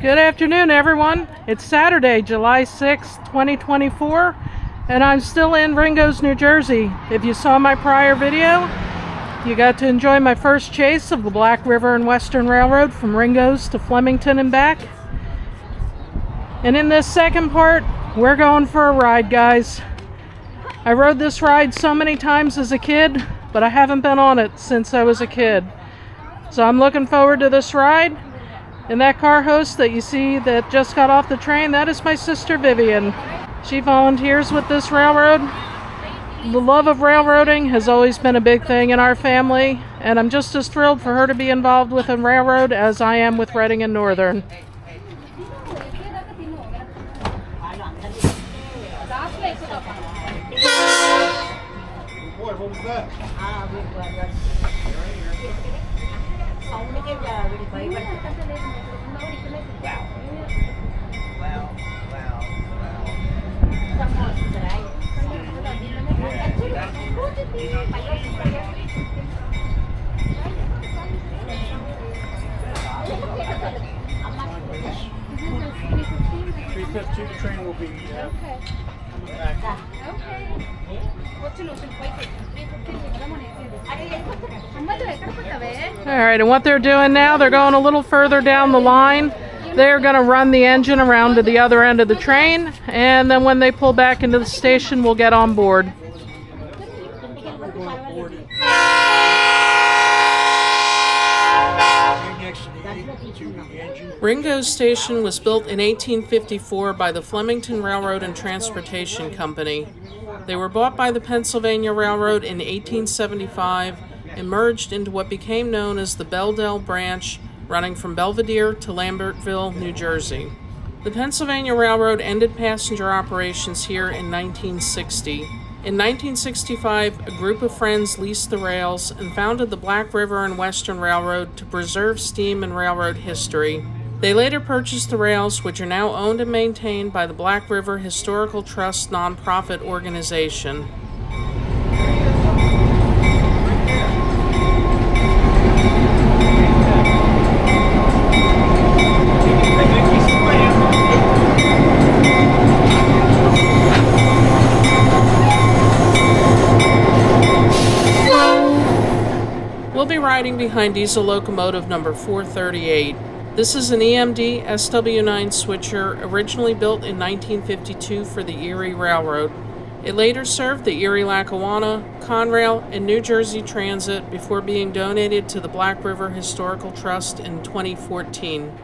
Good afternoon, everyone. It's Saturday, July 6, 2024, and I'm still in Ringoes, New Jersey. If you saw my prior video, you got to enjoy my first chase of the Black River and Western Railroad from Ringoes to Flemington and back. And in this second part, we're going for a ride, guys. I rode this ride so many times as a kid, but I haven't been on it since I was a kid. So I'm looking forward to this ride. And that car host that you see that just got off the train, that is my sister Vivian. She volunteers with this railroad. The love of railroading has always been a big thing in our family, and I'm just as thrilled for her to be involved with a railroad as I am with Reading and Northern. What was that? The train will be back. Alright, and what they're doing now, they're going a little further down the line. They're going to run the engine around to the other end of the train, and then when they pull back into the station, we'll get on board. Ringoes Station was built in 1854 by the Flemington Railroad and Transportation Company. They were bought by the Pennsylvania Railroad in 1875 and merged into what became known as the Belldale branch, running from Belvedere to Lambertville, New Jersey. The Pennsylvania Railroad ended passenger operations here in 1960. In 1965, a group of friends leased the rails and founded the Black River and Western Railroad to preserve steam and railroad history. They later purchased the rails, which are now owned and maintained by the Black River Historical Trust nonprofit organization. We'll be riding behind diesel locomotive number 438. This is an EMD SW9 switcher originally built in 1952 for the Erie Railroad. It later served the Erie-Lackawanna, Conrail, and New Jersey Transit before being donated to the Black River Historical Trust in 2014.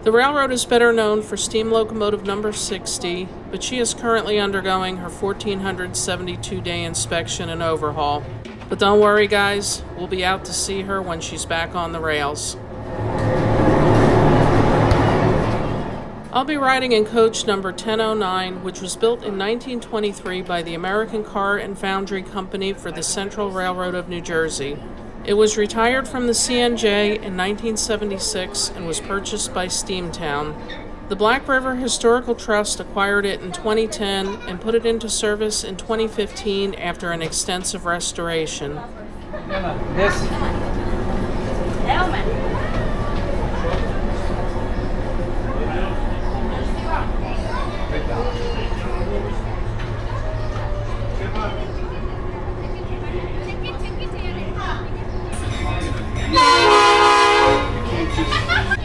The railroad is better known for steam locomotive number 60, but she is currently undergoing her 1,472-day inspection and overhaul. But don't worry, guys, we'll be out to see her when she's back on the rails. I'll be riding in coach number 1009, which was built in 1923 by the American Car and Foundry Company for the Central Railroad of New Jersey. It was retired from the CNJ in 1976 and was purchased by Steamtown. The Black River Historical Trust acquired it in 2010 and put it into service in 2015 after an extensive restoration.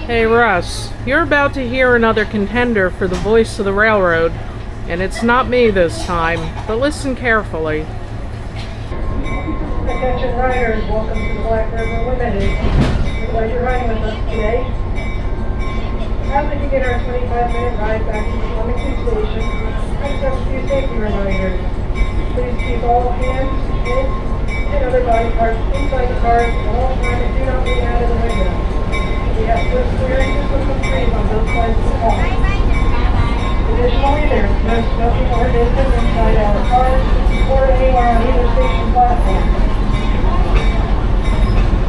Hey Russ, you're about to hear another contender for the voice of the railroad, and it's not me this time, but listen carefully. Attention riders, welcome to the Black River Limited. We're glad you're riding with us today. As we begin our 25-minute ride back to the Flemington Station, I just have a few safety reminders. Please keep all hands, heads, and other body parts inside the cars at all times and do not lean out of the window. We have split clearances with some trees on both sides of the car. Additionally, there is no smoking or distance inside our cars or anywhere on either station platform.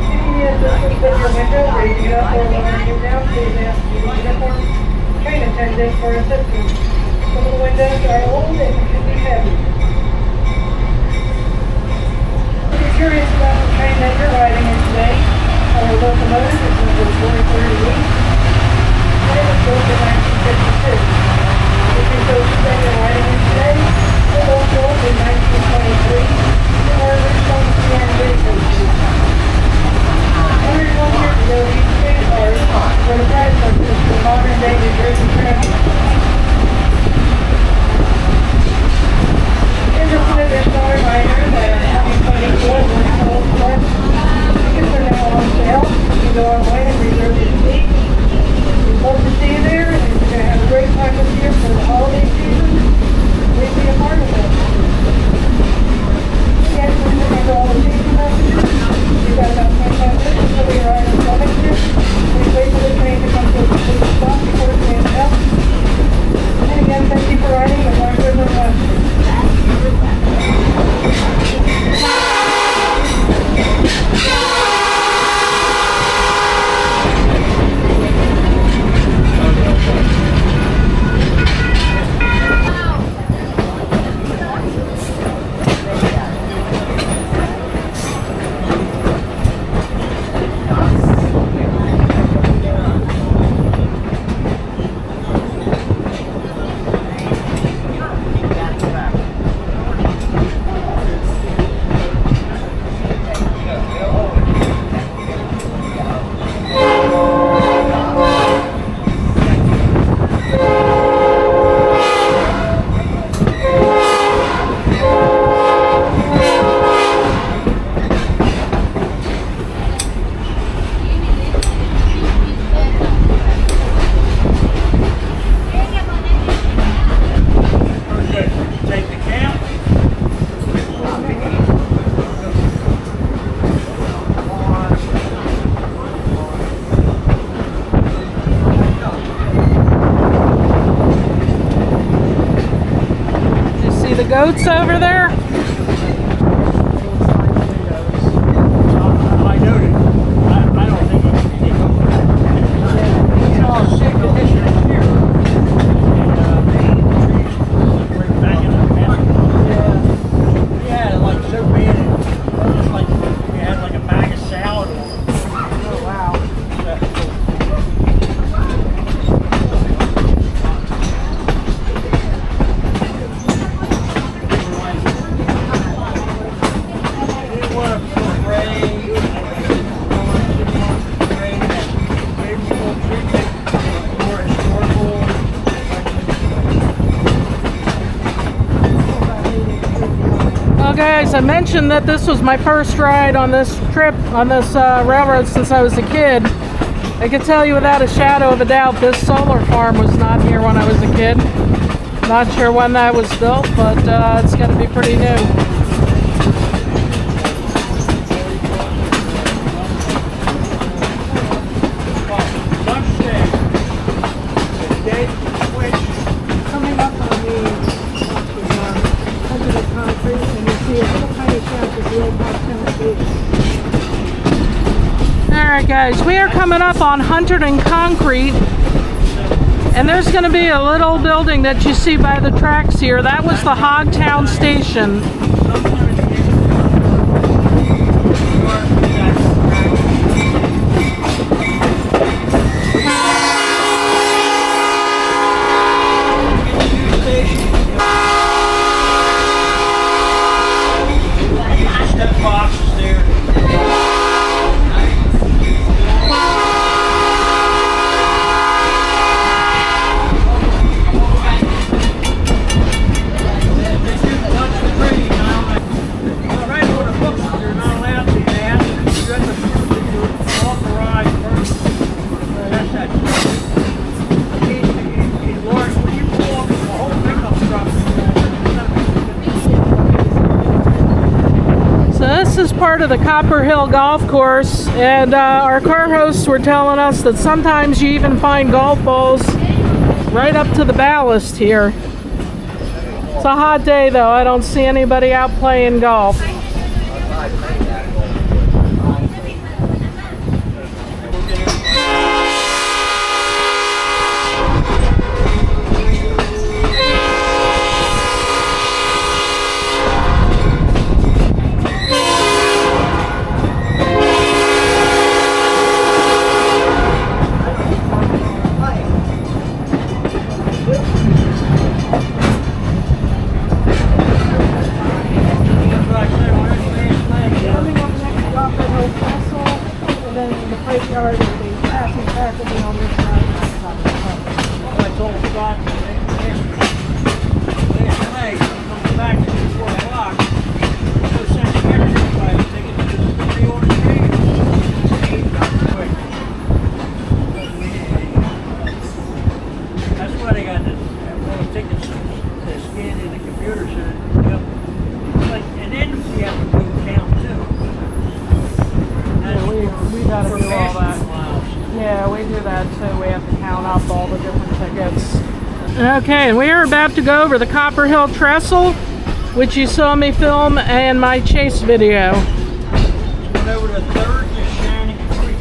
If you need assistance with your window, raising it up or lowering it down, please ask the uniform train attendant for assistance. Some of the windows are old and can be heavy. If you're curious about the train that you're riding in today, our locomotive is number 438. And it was built in 1952. If you go to that you're riding in today, it was built in 1923 and were original CNC coaches. 101 years ago, these train cars were the predecessors to modern-day New Jersey Transit. And just an additional reminder that our 2024 Ringoes Station tickets are now on sale. You can go online and reserve your seat. We'd love to see you there, and if you're going to have a great time this year for the holiday season, please be a part of it. Again, please remember all the safety messages. You've got about 25 minutes until we arrive in Flemington. Please wait for the train to come to a complete stop before it stands up. And again, thank you for riding the Black River West. Goats over there? I noted. I don't think he can go there. It's all sick condition here. And trees were back in the past. Yeah, like so bad. It's like we had like a bag of salad on it. Oh, wow. Guys, I mentioned that this was my first ride on this trip, on this railroad since I was a kid. I can tell you without a shadow of a doubt this solar farm was not here when I was a kid. Not sure when that was built, but it's going to be pretty new. Coming up on the under the concrete, and you see a little tiny shack with the old Flemington Station. Alright guys, we are coming up on 100 and Concrete, and there's going to be a little building that you see by the tracks here. That was the Hogtown Station. This is part of the Copper Hill Golf Course, and our car hosts were telling us that sometimes you even find golf balls right up to the ballast here. It's a hot day though, I don't see anybody out playing golf. Okay, and we are about to go over the Copper Hill Trestle, which you saw me film in my chase video. Went over to 3rd to Shining Creek.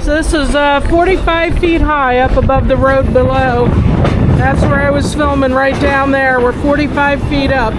So this is 45 feet high up above the road below. That's where I was filming, right down there. We're 45 feet up.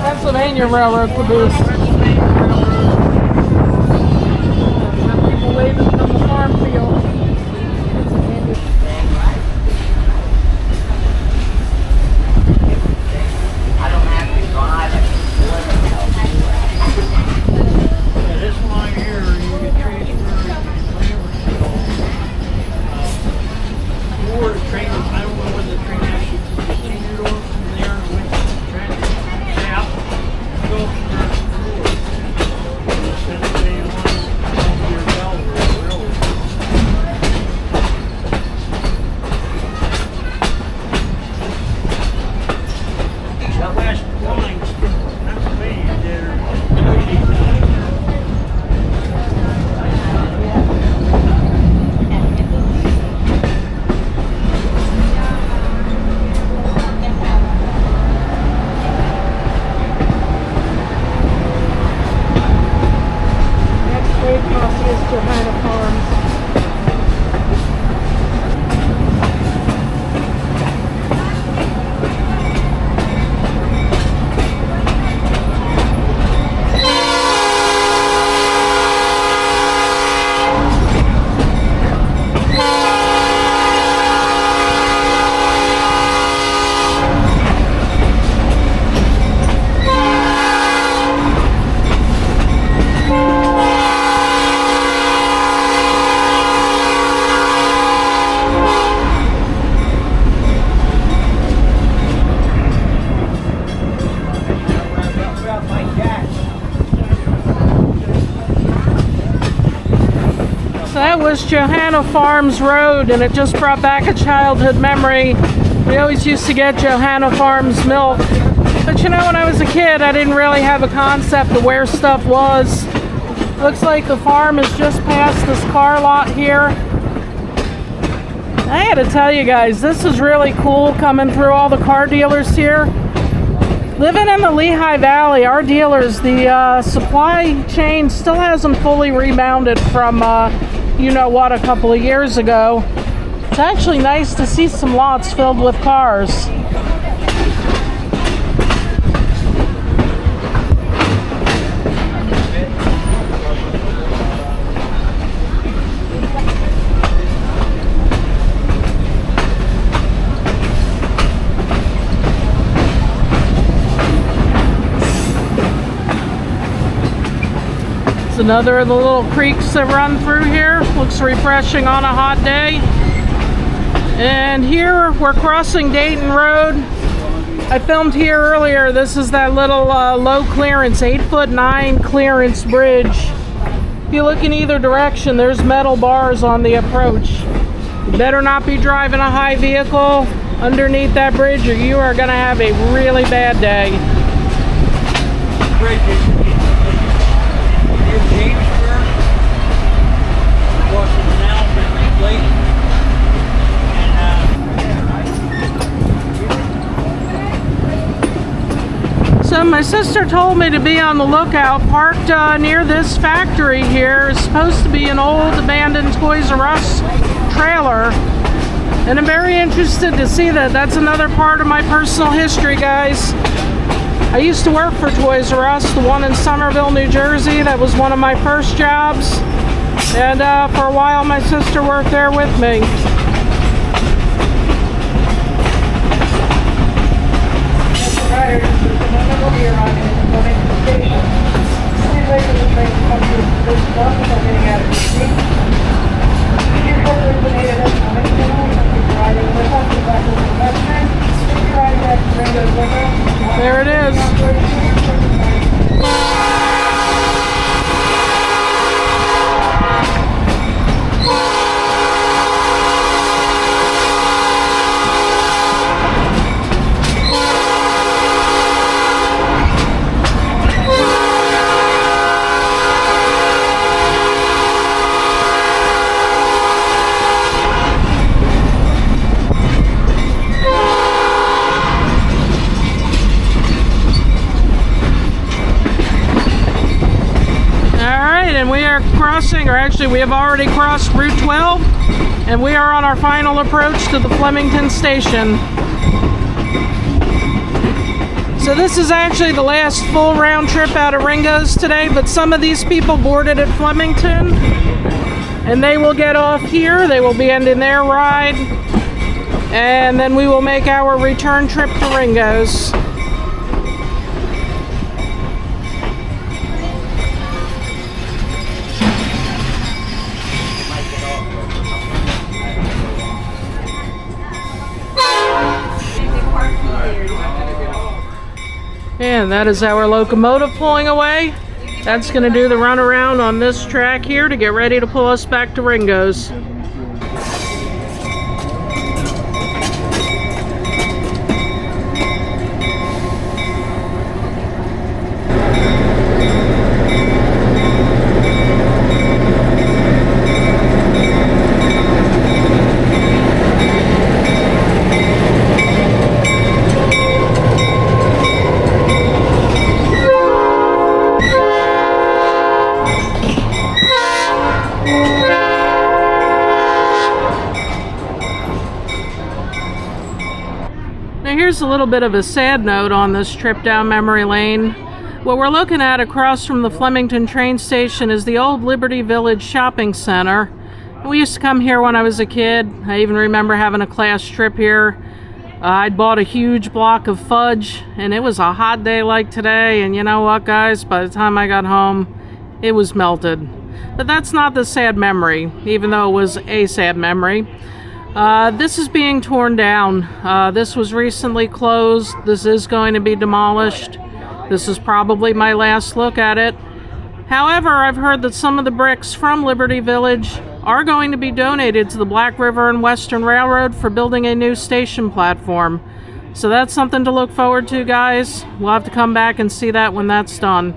Pennsylvania Railroad caboose. People waving from the farm field. Yeah, this line here, you get transferred or the train, I don't know when the train actually continued on from there and went to the train south, go up to the north. Pennsylvania line, your railroad. That last line, Pennsylvania, there. Next wave crossing is Johanna Farms. So that was Johanna Farms Road, and it just brought back a childhood memory. We always used to get Johanna Farms milk. But you know, when I was a kid, I didn't really have a concept of where stuff was. Looks like the farm is just past this car lot here. I gotta tell you guys, this is really cool coming through all the car dealers here. Living in the Lehigh Valley, our dealers, the supply chain still hasn't fully rebounded from you know what, a couple of years ago. It's actually nice to see some lots filled with cars. It's another of the little creeks that run through here. Looks refreshing on a hot day. And here we're crossing Dayton Road. I filmed here earlier. This is that little low clearance, 8'9" clearance bridge. If you look in either direction, there's metal bars on the approach. You better not be driving a high vehicle underneath that bridge, or you are going to have a really bad day. Bridge near Jamesburg, across the canal from Lake. So my sister told me to be on the lookout. Parked near this factory here is supposed to be an old abandoned Toys R Us trailer. And I'm very interested to see that. That's another part of my personal history, guys. I used to work for Toys R Us, the one in Somerville, New Jersey. That was one of my first jobs. And for a while, my sister worked there with me. riders, in just a moment we'll be arriving at the Flemington Station. Please wait for the train to come to a complete stop before getting out of your seat. Your short originated at Flemington, thank you for riding with us in Black River Western. Thank you for riding back to Ringoes with us. There it is. And we are crossing, or actually we have already crossed Route 12, and we are on our final approach to the Flemington Station. So this is actually the last full round trip out of Ringoes today, but some of these people boarded at Flemington, and they will get off here. They will be ending their ride, and then we will make our return trip to Ringoes. And that is our locomotive pulling away. That's going to do the runaround on this track here to get ready to pull us back to Ringoes. Here's a little bit of a sad note on this trip down memory lane. What we're looking at across from the Flemington train station is the old Liberty Village shopping center. We used to come here when I was a kid. I even remember having a class trip here. I'd bought a huge block of fudge, and it was a hot day like today, and you know what, guys, by the time I got home it was melted. But that's not the sad memory, even though it was a sad memory. This is being torn down. This was recently closed. This is going to be demolished. This is probably my last look at it. However, I've heard that some of the bricks from Liberty Village are going to be donated to the Black River and Western Railroad for building a new station platform. So that's something to look forward to, guys. We'll have to come back and see that when that's done.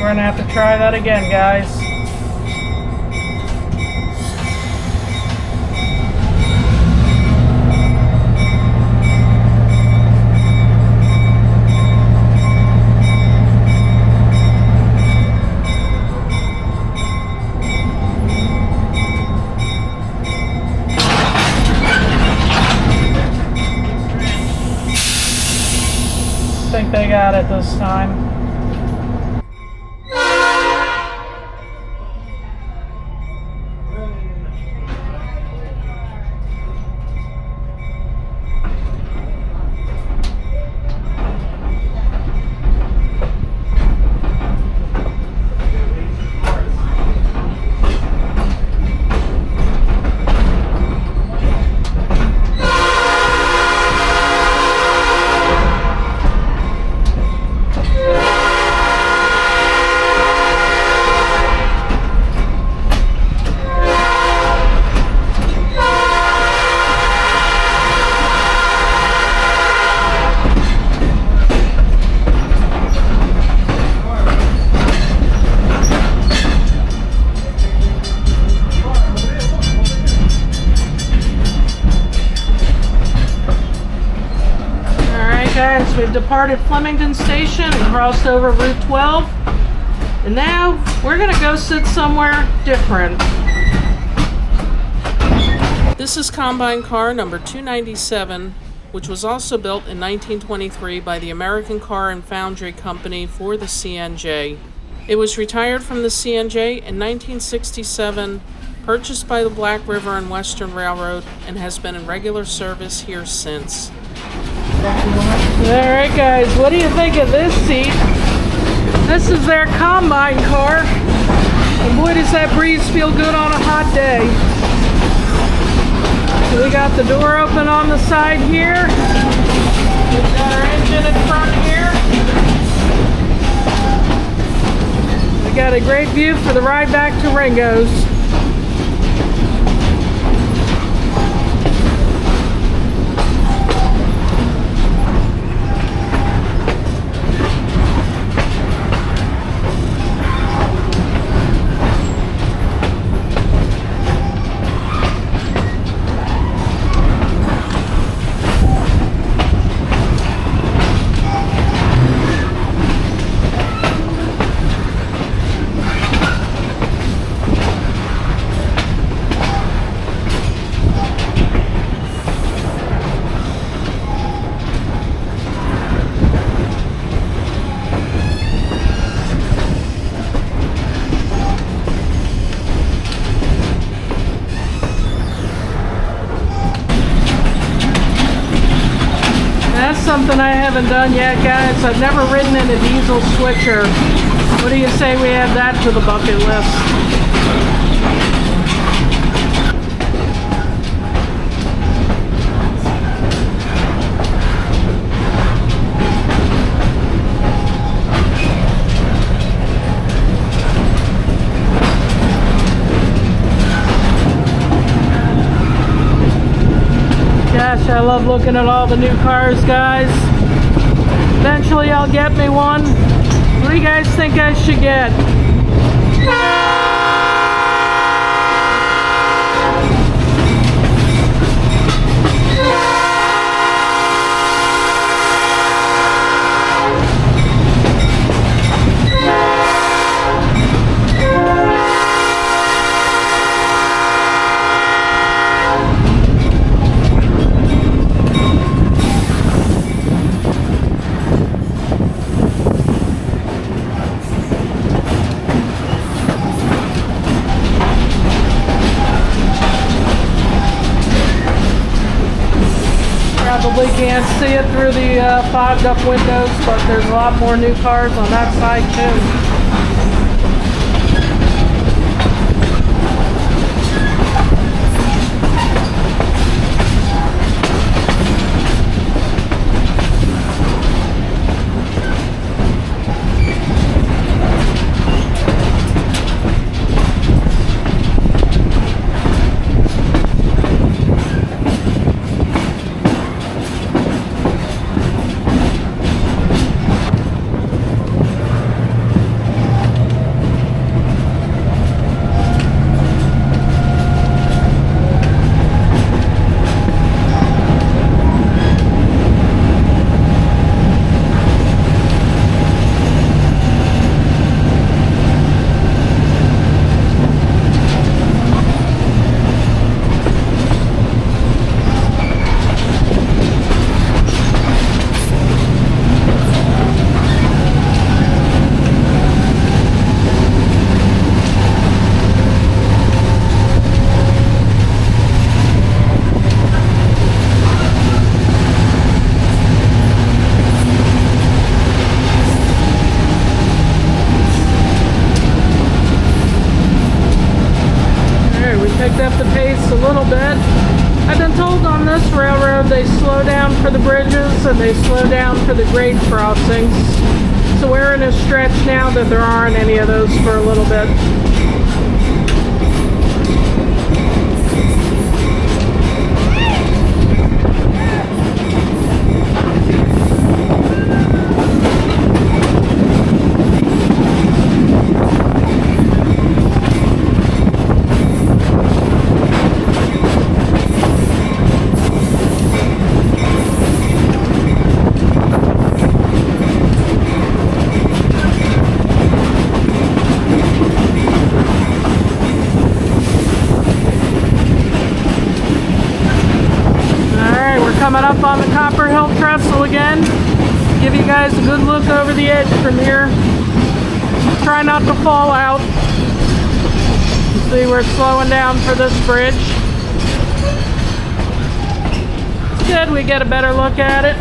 we're gonna have to try that again, guys. I think they got it this time. Guys, we've departed Flemington Station and crossed over Route 12, and now we're gonna go sit somewhere different. This is combine car number 297, which was also built in 1923 by the American Car and Foundry Company for the CNJ. It was retired from the CNJ in 1967, purchased by the Black River and Western Railroad, and has been in regular service here since. Alright guys, what do you think of this seat? This is their combine car, and boy does that breeze feel good on a hot day. So we got the door open on the side here. We've got our engine in front here. We got a great view for the ride back to Ringoes. That's something I haven't done yet, guys. I've never ridden in a diesel switcher. What do you say we add that to the bucket list? Gosh, I love looking at all the new cars, guys. Eventually I'll get me one. What do you guys think I should get? Probably can't see it through the fogged up windows, but there's a lot more new cars on that side too. pace a little bit. I've been told on this railroad they slow down for the bridges and they slow down for the grade crossings. So we're in a stretch now that there aren't any of those for a little bit. Coming up on the Copper Hill Trestle again. Give you guys a good look over the edge from here. Try not to fall out. See, we're slowing down for this bridge. It's good, we get a better look at it.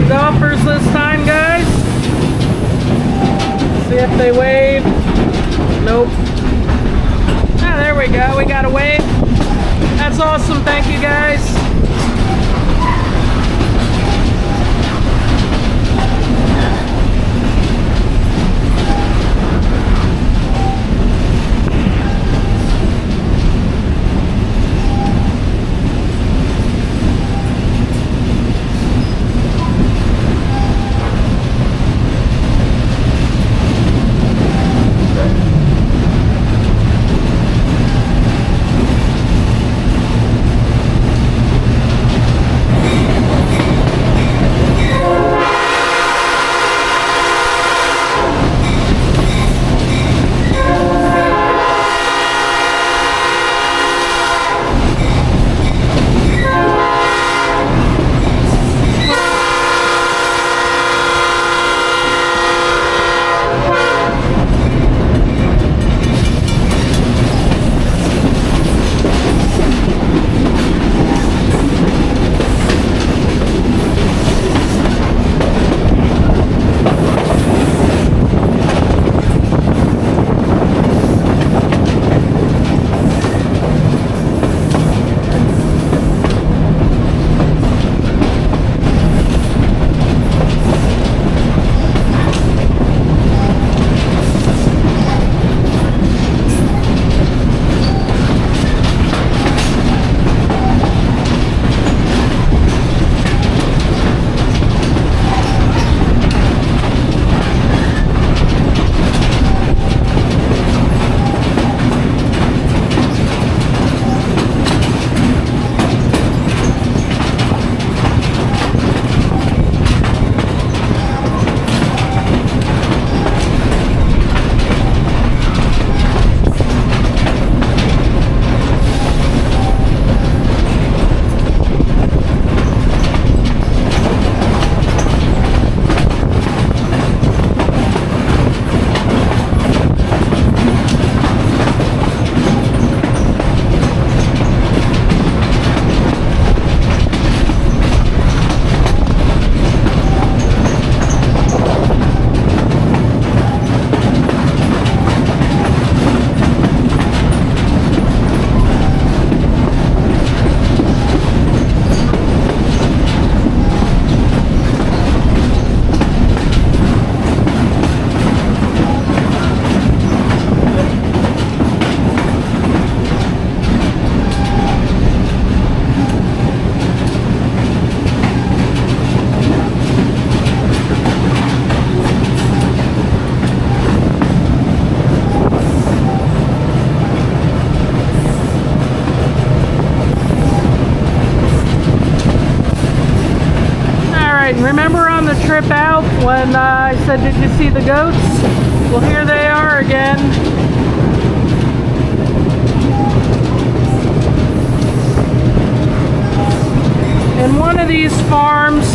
Golfers this time, guys. See if they wave. Nope. Ah, there we go. We got a wave. That's awesome. Thank you, guys. Alright, and remember on the trip out when I said, did you see the goats? Well, here they are again. In one of these farms,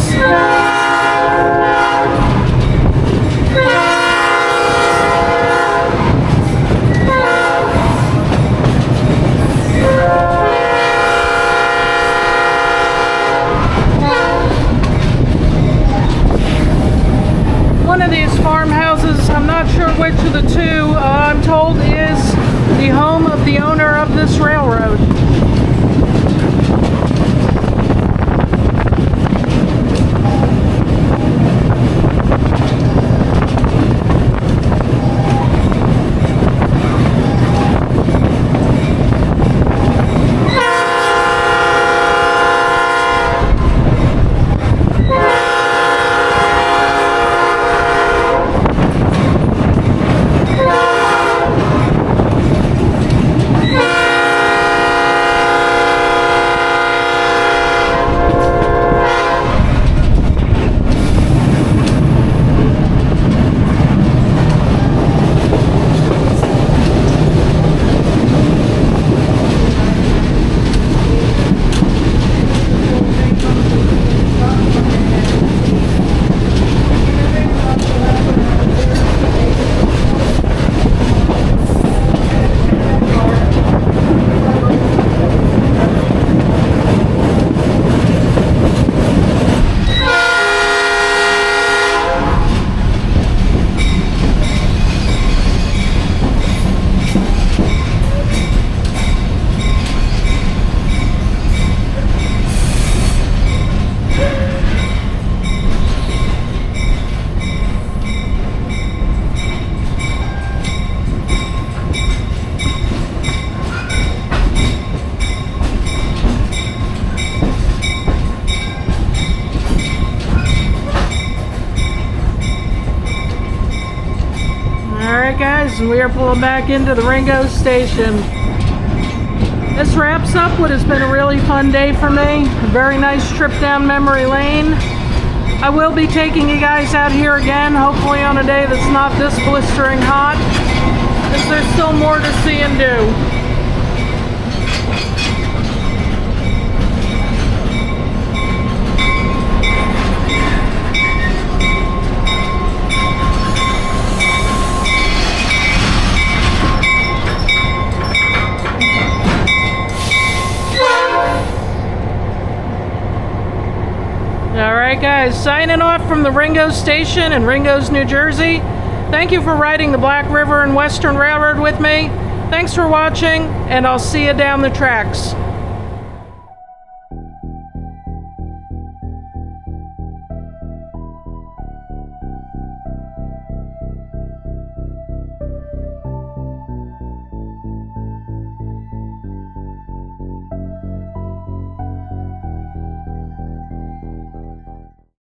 farmhouses, I'm not sure which of the two, I'm told is the home of the owner of this railroad. Alright guys, we are pulling back into the Ringoes Station. This wraps up what has been a really fun day for me. A very nice trip down memory lane. I will be taking you guys out here again, hopefully on a day that's not this blistering hot, because there's still more to see and do. Alright guys, signing off from the Ringoes Station in Ringoes, New Jersey. Thank you for riding the Black River and Western Railroad with me. Thanks for watching, and I'll see you down the tracks.